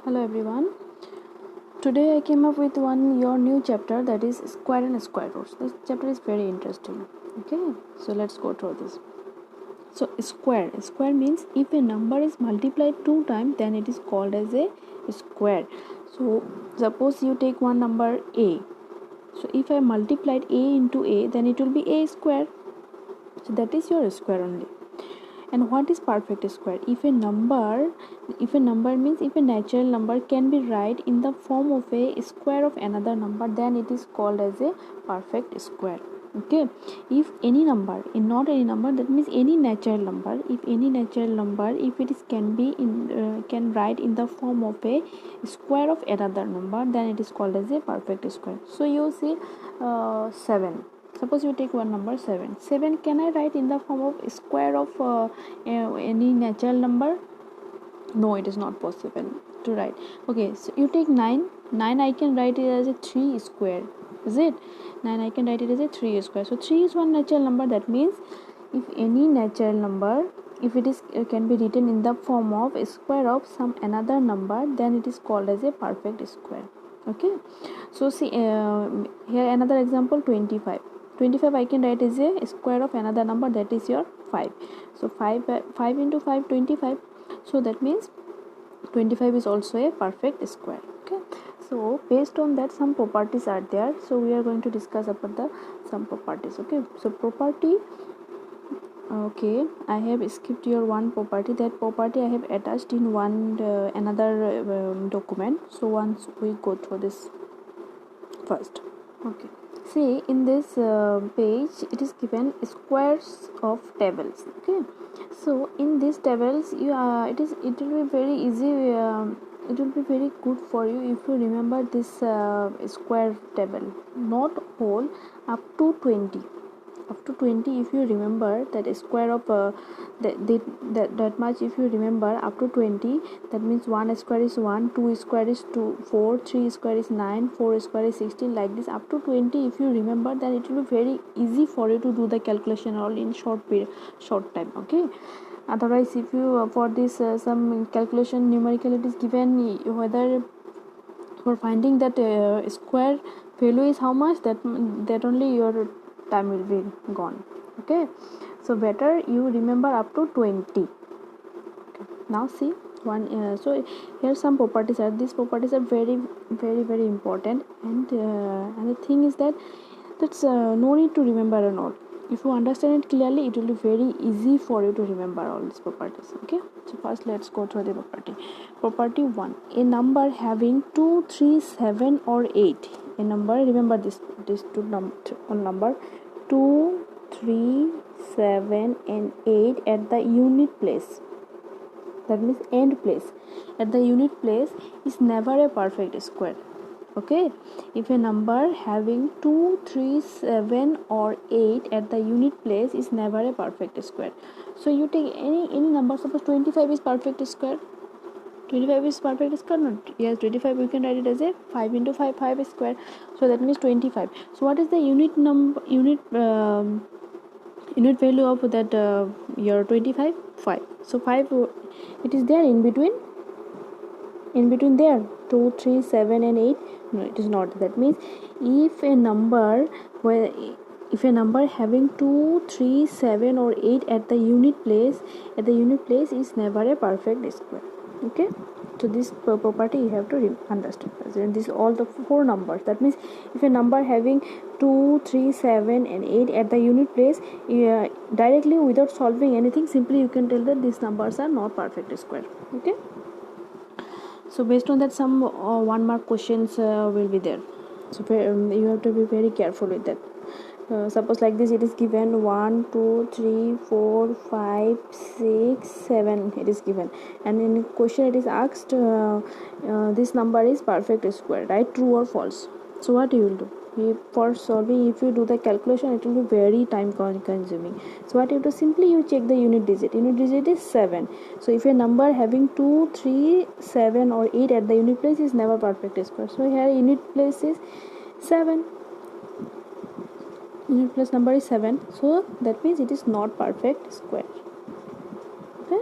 Hello everyone. Today I came up with your new chapter, that is square and square roots. This chapter is very interesting. Okay, so let's go through this. So square means if a number is multiplied two times, then it is called as a square. So suppose you take one number a. So if I multiplied a into a, then it will be a square. So that is your square only. And what is perfect square? If a number means if a natural number can be write in the form of a square of another number, then it is called as a perfect square. Okay, if any number, in not any number, that means any natural number, if it is can write in the form of a square of another number, then it is called as a perfect square. So you see 7. Suppose you take one number 7. 7 can I write in the form of square of any natural number? No, it is not possible to write. Okay, so you take 9. 9 I can write it as a 3 square. Is it? 9 I can write it as a 3 square. So 3 is one natural number. That means if any natural number, if it is can be written in the form of a square of some another number, then it is called as a perfect square. Okay, so see here another example, 25. 25 I can write as a square of another number, that is your 5. So 5 into 5, 25. So that means 25 is also a perfect square. Okay, so based on that some properties are there, so we are going to discuss about the some properties. Okay, so property, okay, I have skipped your one property. That property I have attached in one another document. So once we go through this first. Okay, see in this page it is given squares of tables. Okay, so in these tables it will be very easy, it will be very good for you if you remember this square table, not whole, up to 20. Up to 20 if you remember that square of that much, if you remember up to 20, that means 1 square is 1, 2 square is 2, 4, 3 square is 9, 4 square is 16, like this up to 20. If you remember, then it will be very easy for you to do the calculation all in short time. Okay, otherwise if you for this some calculation numerical it is given, whether for finding that square value is how much, that only your time will be gone. Okay, so better you remember up to 20. Okay. Now see one so here some properties are, these properties are very important, and the thing is that that's no need to remember and all. If you understand it clearly, it will be very easy for you to remember all these properties. Okay, so first let's go through the property. Property 1, a number having 2, 3, 7 or 8. A number, remember this two number 2, 3, 7 and 8 at the unit place, that means end place, at the unit place is never a perfect square. Okay, if a number having 2, 3, 7 or 8 at the unit place is never a perfect square. So you take any number, suppose 25 is perfect square. 25 is perfect square, not? Yes, 25 we can write it as a 5 into 5, 5 square. So that means 25. So what is the unit value of that your 25? 5. So 5 it is there in between there, 2, 3, 7 and 8. No, it is not. That means if a number having 2, 3, 7 or 8 at the unit place is never a perfect square. Okay, so this property you have to understand. And this all the four numbers, that means if a number having 2, 3, 7 and 8 at the unit place, directly without solving anything, simply you can tell that these numbers are not perfect square. Okay, so based on that some 1 mark questions will be there. So you have to be very careful with that. Suppose like this, it is given 1, 2, 3, 4, 5, 6, 7 it is given, and in question it is asked this number is perfect square, right? True or false? So what you will do? For solving, if you do the calculation, it will be very time consuming. So what you have to, simply you check the unit digit is 7. So if a number having 2, 3, 7 or 8 at the unit place is never perfect square. So here unit place is 7, unit place number is 7, so that means it is not perfect square. Okay,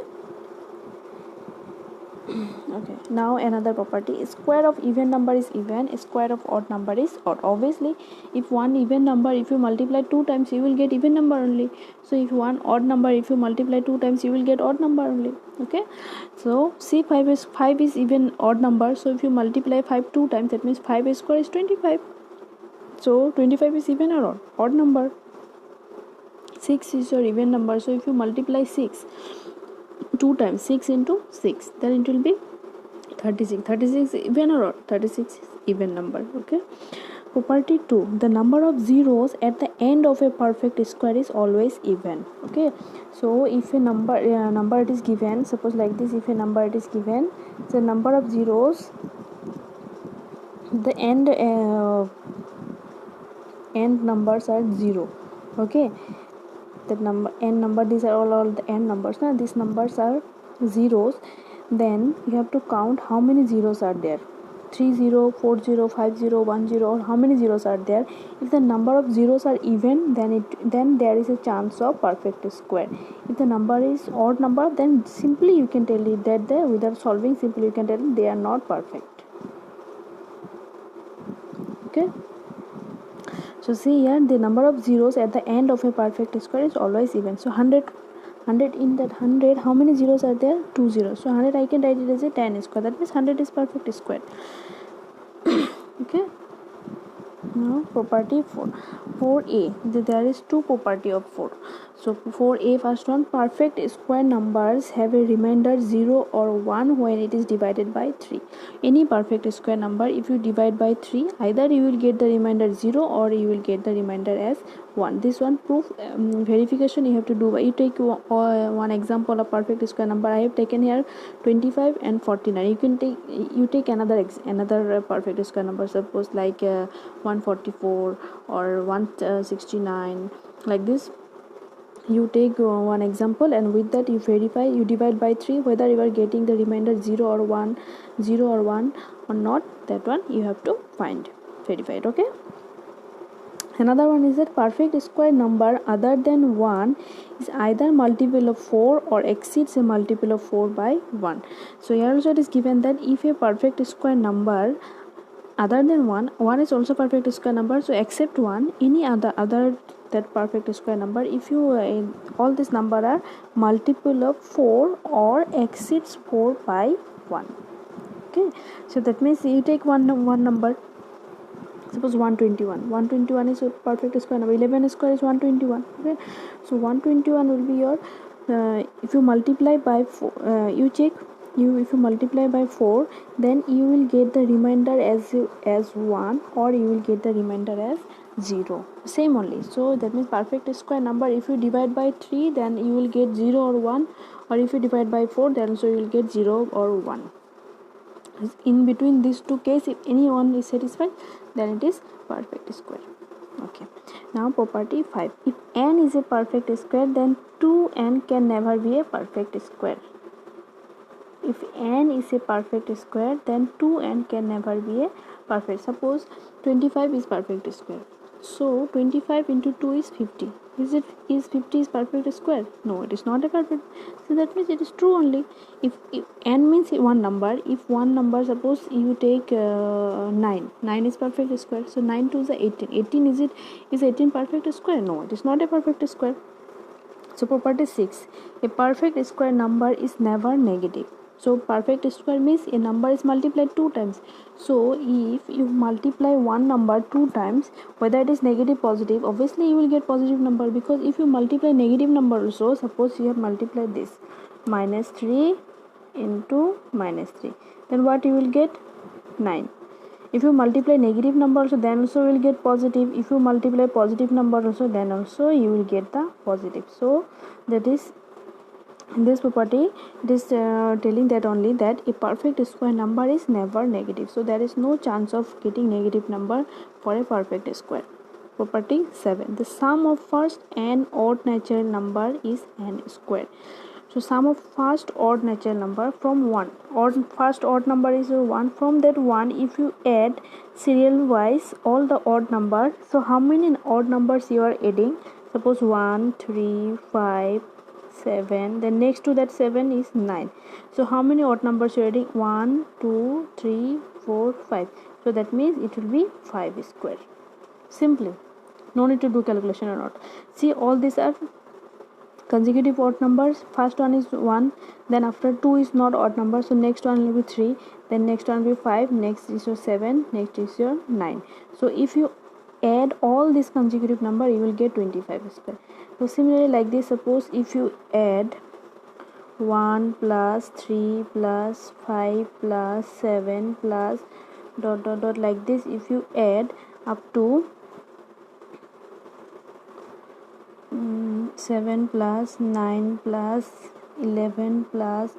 Okay, now another property, square of even number is even, square of odd number is odd. Obviously, if one even number, if you multiply 2 times, you will get even number only. So if one odd number, if you multiply 2 times, you will get odd number only. Okay, so see, 5 is even odd number. So if you multiply 5 2 times, that means 5 square is 25. So 25 is even or odd number. 6 is your even number. So if you multiply 6 2 times, 6 into 6, then it will be 36. 36 is even or odd? 36 is even number. Okay, property 2, the number of zeros at the end of a perfect square is always even. Okay, so if a number it is given, suppose like this, if a number it is given, the number of zeros, the end numbers are 0. Okay, that number n number, these are all the end numbers. Now these numbers are zeros, then you have to count how many zeros are there. 30, 40, 50, 10, or how many zeros are there. If the number of zeros are even, then there is a chance of perfect square. If the number is odd number, then simply you can tell it that without solving, simply you can tell it they are not perfect. Okay, so see here, the number of zeros at the end of a perfect square is always even. So 100 in that 100, how many zeros are there? 2 zeros. So 100 I can write it as a 10 square. That means 100 is perfect square. Okay, now property 4a, there is two property of 4. So 4a, first one, perfect square numbers have a remainder 0 or 1 when it is divided by 3. Any perfect square number, if you divide by 3, either you will get the remainder 0 or you will get the remainder as 1. This one proof verification you have to do. You take one example of perfect square number. I have taken here 25 and 49. You take another perfect square number, suppose like 144 or 169, like this. You take one example, and with that you verify, you divide by 3 whether you are getting the remainder 0 or 1 or not. That one you have to verify it. Okay, another one is that perfect square number other than 1 is either multiple of 4 or exceeds a multiple of 4 by 1. So here also it is given that if a perfect square number other than 1 is also perfect square number, so except 1, any other that perfect square number, if you all this number are multiple of 4 or exceeds 4 by 1. Okay, so that means you take one number, suppose 121 is a perfect square number. 11 square is 121. Okay, so 121 will be your if you multiply by 4, if you multiply by 4, then you will get the remainder as 1, or you will get the remainder as 0. Same only. So that means perfect square number, if you divide by 3, then you will get 0 or 1, or if you divide by 4, then also you will get 0 or 1. In between these two cases, if any one is satisfied, then it is perfect square. Okay, now property 5, if n is a perfect square, then 2n can never be a perfect square. If n is a perfect square, then 2n can never be a perfect. Suppose 25 is perfect square, so 25 into 2 is 50. Is 50 is perfect square? No, it is not a perfect. So that means it is true only. If n means one number, if one number, suppose you take 9 is perfect square. So 9 to the 18. 18 is 18 perfect square? No, it is not a perfect square. So property 6, a perfect square number is never negative. So perfect square means a number is multiplied 2 times. So if you multiply one number 2 times, whether it is negative, positive, obviously you will get positive number, because if you multiply negative number also, suppose you have multiplied this -3 into -3, then what you will get? 9. If you multiply negative number also, then also you will get positive. If you multiply positive number also, then also you will get the positive. So that is this property, it is telling that only that a perfect square number is never negative. So there is no chance of getting negative number for a perfect square. Property 7, the sum of first n odd natural number is n square. So sum of first odd natural number from 1. First odd number is 1. From that 1, if you add serial wise all the odd numbers, so how many odd numbers you are adding? Suppose 1, 3, 5, 7, then next to that 7 is 9. So how many odd numbers you are adding? 1 2 3 4 5. So that means it will be 5 square. Simply, no need to do calculation or not. See, all these are consecutive odd numbers. First one is 1, then after 2 is not odd number, so next one will be 3, then next one will be 5, next is your 7, next is your 9. So if you add all these consecutive number, you will get 25 square. So similarly like this, suppose if you add 1 plus 3 plus 5 plus 7 plus dot dot dot like this, if you add up to 7 plus 9 plus 11 plus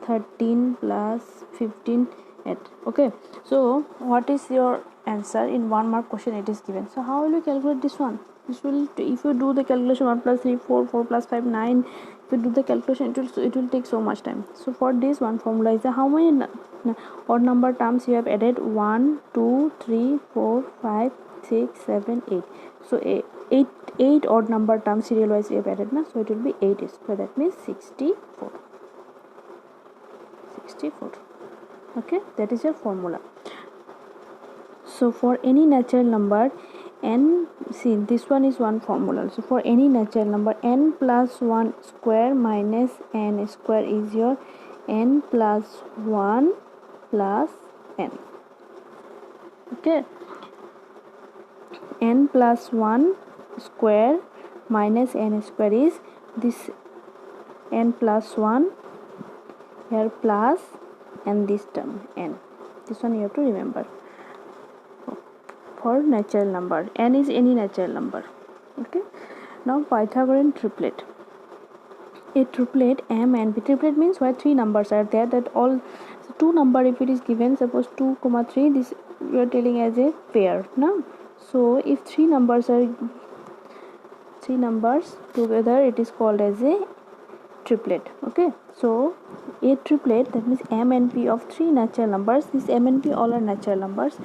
13 plus 15 8. Okay, so what is your answer? In 1 mark question it is given. So how will you calculate this one? This will, if you do the calculation, 1 plus 3 4, 4 plus 5 9, if you do the calculation, it will take so much time. So for this one formula is how many odd number terms you have added? 1 2 3 4 5 6 7 8. So 8 odd number terms serial wise we have added na, so it will be 8 square, that means 64. Okay, that is your formula. So for any natural number n, see this one is one formula. So for any natural number n plus 1 square minus n square is your n plus 1 plus n. Okay, n plus 1 square minus n square is this n plus 1 here plus and this term n. This one you have to remember. For natural number, n is any natural number. Okay, now Pythagorean triplet. A triplet m and b. Triplet means where three numbers are there, that all, so two number if it is given, suppose 2 3, this we are telling as a pair now. So if three numbers together, it is called as a triplet. Okay, so a triplet, that means m and p of three natural numbers, this m and p all are natural numbers,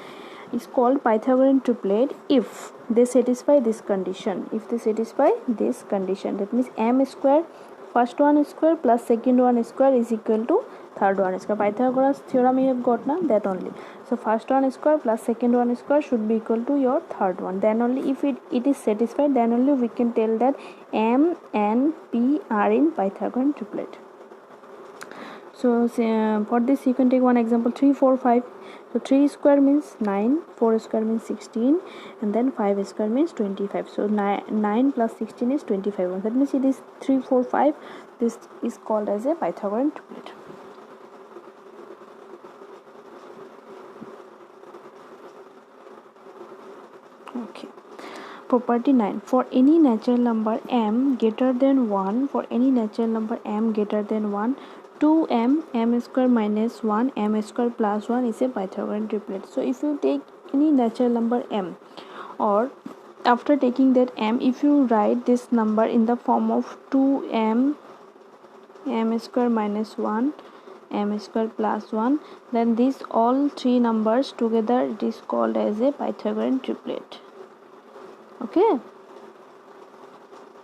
is called Pythagorean triplet if they satisfy this condition. If they satisfy this condition, that means m square, first one square plus second one square is equal to third one square. Pythagoras theorem you have got now, that only. So first one square plus second one square should be equal to your third one. Then only if it is satisfied, then only we can tell that m and p are in Pythagorean triplet. So for this you can take one example, 3 4 5. So 3 square means 9, 4 square means 16, and then 5 square means 25. So 9 plus 16 is 25. That means it is 3 4 5. This is called as a Pythagorean triplet. Okay. Property 9. For any natural number m greater than 1, for any natural number m greater than 1, 2m, m square minus 1, m square plus 1 is a Pythagorean triplet. So if you take any natural number m, or after taking that m, if you write this number in the form of 2m, m square minus 1, m square plus 1, then these all three numbers together, it is called as a Pythagorean triplet. Okay,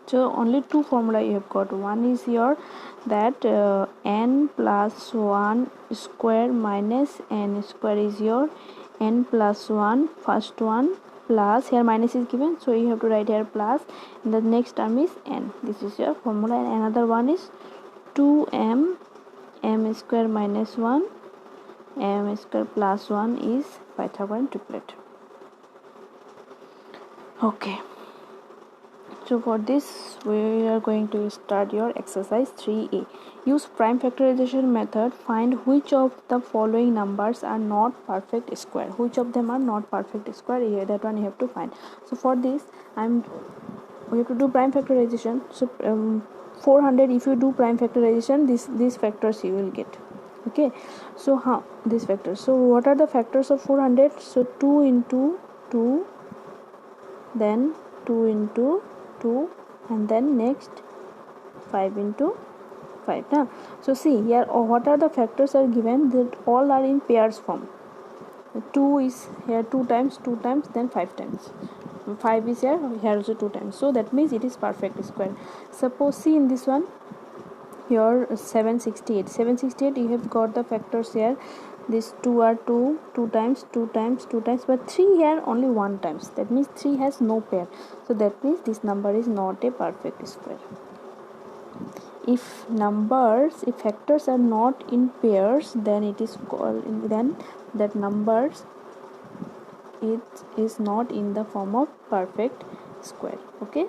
so only two formula you have got. One is your that n plus 1 square minus n square is your n plus 1, first one plus, here minus is given, so you have to write here plus, and the next term is n. This is your formula. And another one is 2m, m square minus 1, m square plus 1 is Pythagorean triplet. Okay, so for this we are going to start your exercise 3a. Use prime factorization method. Find which of the following numbers are not perfect square. Which of them are not perfect square? Here, that one you have to find. So for this we have to do prime factorization. So 400, if you do prime factorization, these factors you will get. Okay, so how these factors? So what are the factors of 400? So 2 into 2, then 2 into 2, and then next 5 into 5. Now, so see here, what are the factors are given, that all are in pairs form. 2 is here 2 times, then 5 times. 5 is here also 2 times. So that means it is perfect square. Suppose see in this one, your 768 you have got the factors here. These two are 2 times, but 3 here only 1 times, that means 3 has no pair, so that means this number is not a perfect square. If factors are not in pairs, then it is called, then that numbers it is not in the form of perfect square. Okay,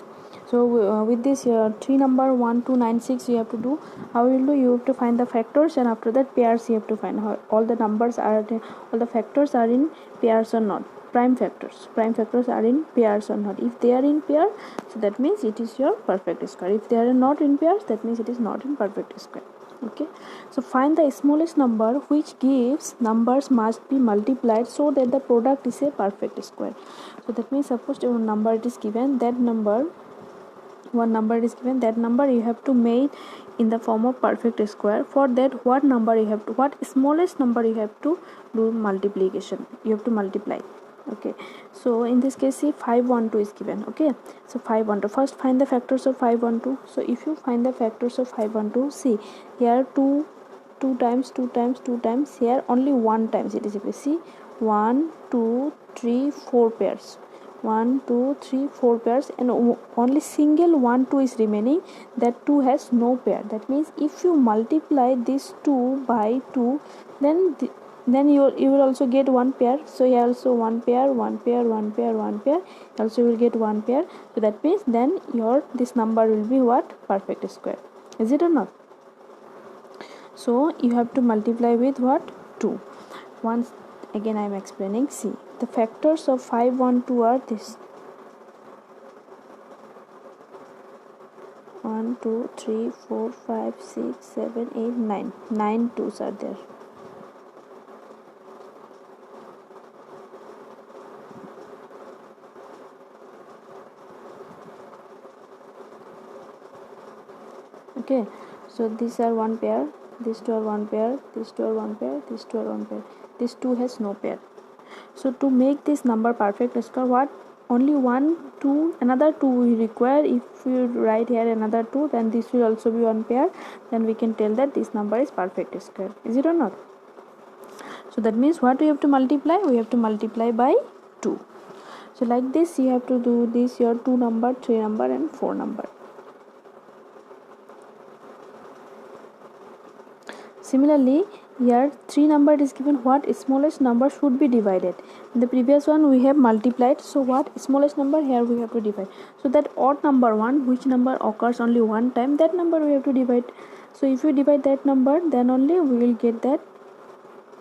so with this 3 number 1 2 9 6 you have to do, how you will do, you have to find the factors, and after that pairs you have to find how all the numbers are, all the factors are in pairs or not. Prime factors are in pairs or not. If they are in pair, so that means it is your perfect square. If they are not in pairs, that means it is not in perfect square. Okay, so find the smallest number which gives numbers must be multiplied so that the product is a perfect square. So that means suppose your number it is given, that number, one number is given, that number you have to make in the form of perfect square. For that, what number you have to, what smallest number you have to do multiplication, you have to multiply. Okay, so in this case see 512 is given. Okay, so 512, first find the factors of 512. So if you find the factors of 512, see here 2 times, here only 1 times it is given. See 1 2 3 4 pairs, 1 2 3 4 pairs, and only single 1 2 is remaining, that 2 has no pair. That means if you multiply this 2 by 2, then you will also get 1 pair. So here also 1 pair, 1 pair, 1 pair, 1 pair, also you will get 1 pair. So that means then your this number will be what, perfect square. Is it or not? So you have to multiply with what, 2. Once again I am explaining. See, the factors of 512 are this: 1 2 3 4 5 6 7 8 9. 9 2s are there. Okay, so these are 1 pair, these 2 are 1 pair, these 2 are 1 pair, these 2 are 1 pair, this 2 has no pair. So to make this number perfect square, what, only 1 2, another 2 we require. If we write here another 2, then this will also be 1 pair, then we can tell that this number is perfect square. Is it or not? So that means what we have to multiply, we have to multiply by 2. So like this you have to do this, your 2 number, 3 number and 4 number. Similarly, here 3 number is given, what smallest number should be divided. In the previous one we have multiplied, so what smallest number here we have to divide. So that odd number 1, which number occurs only 1 time, that number we have to divide. So if we divide that number, then only we will get that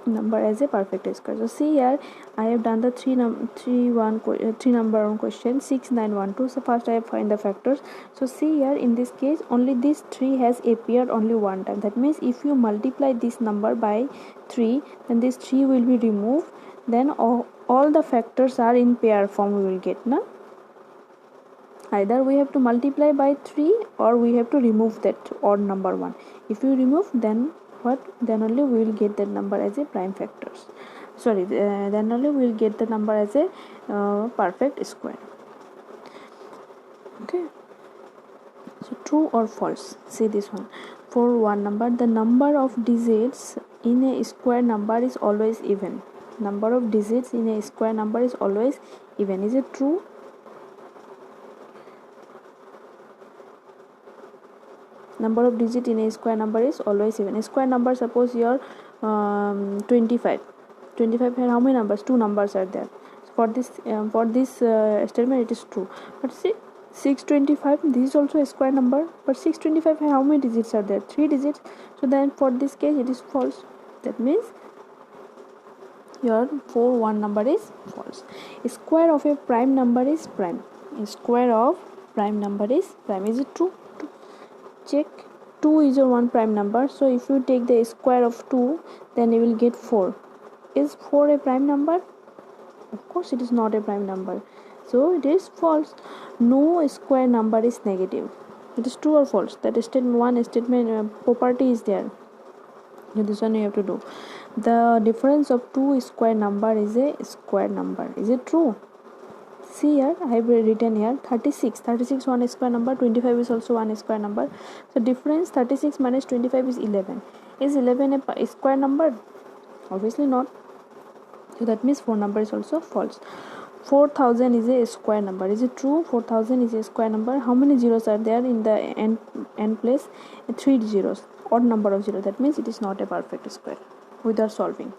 number as a perfect square. So see here I have done the 3 number one question, 6 9 1 2. So first I have find the factors. So see here in this case only this 3 has appeared only 1 time. That means if you multiply this number by 3, then this 3 will be removed, then all the factors are in pair form we will get. Now either we have to multiply by 3 or we have to remove that odd number 1. If you remove, then what, then only we will get that number as a prime factors, sorry, then only we will get the number as a perfect square. Okay, so true or false, see this one. For one number, the number of digits in a square number is always even. Number of digits in a square number is always even. Is it true? Number of digit in a square number is always even. A square number, suppose your 25 here how many numbers, 2 numbers are there. So for this statement it is true. But see 625, this is also a square number, but 625 here how many digits are there, 3 digits. So then for this case it is false. That means your 1 number is false. A square of a prime number is prime. A square of prime number is prime. Is it true? Check. 2 is your one prime number, so if you take the square of 2, then you will get 4. Is 4 a prime number? Of course it is not a prime number, so it is false. No square number is negative. It is true or false? That statement property is there. So this one you have to do. The difference of 2 square number is a square number. Is it true? See here, I have written here 36 one square number, 25 is also one square number. So difference 36 minus 25 is 11. Is 11 a square number? Obviously not. So that means 4 number is also false. 4000 is a square number. Is it true? 4000 is a square number. How many zeros are there in the n place? 3 zeros. Odd number of zeros. That means it is not a perfect square. Without solving.